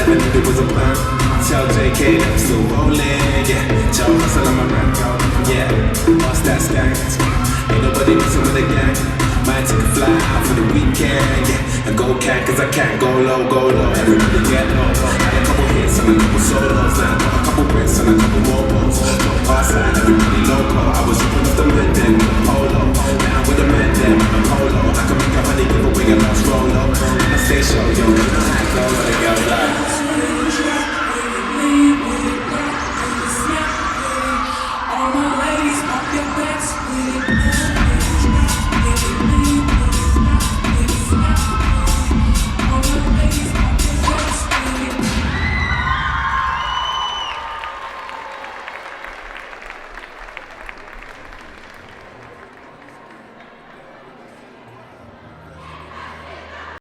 never knew there was a plan. Tell JK that I'm still rolling, yeah. Tell hustle on my rap, yeah. Bust that stank. Ain't nobody messing with the gang. Might take a fly out for the weekend, yeah. And go cat, cause I can't go low, go low. Everybody get low. Had a couple hits and a couple solos. Now got a couple bricks and a couple more balls. Outside, everybody loco. I was ripping off the mid then.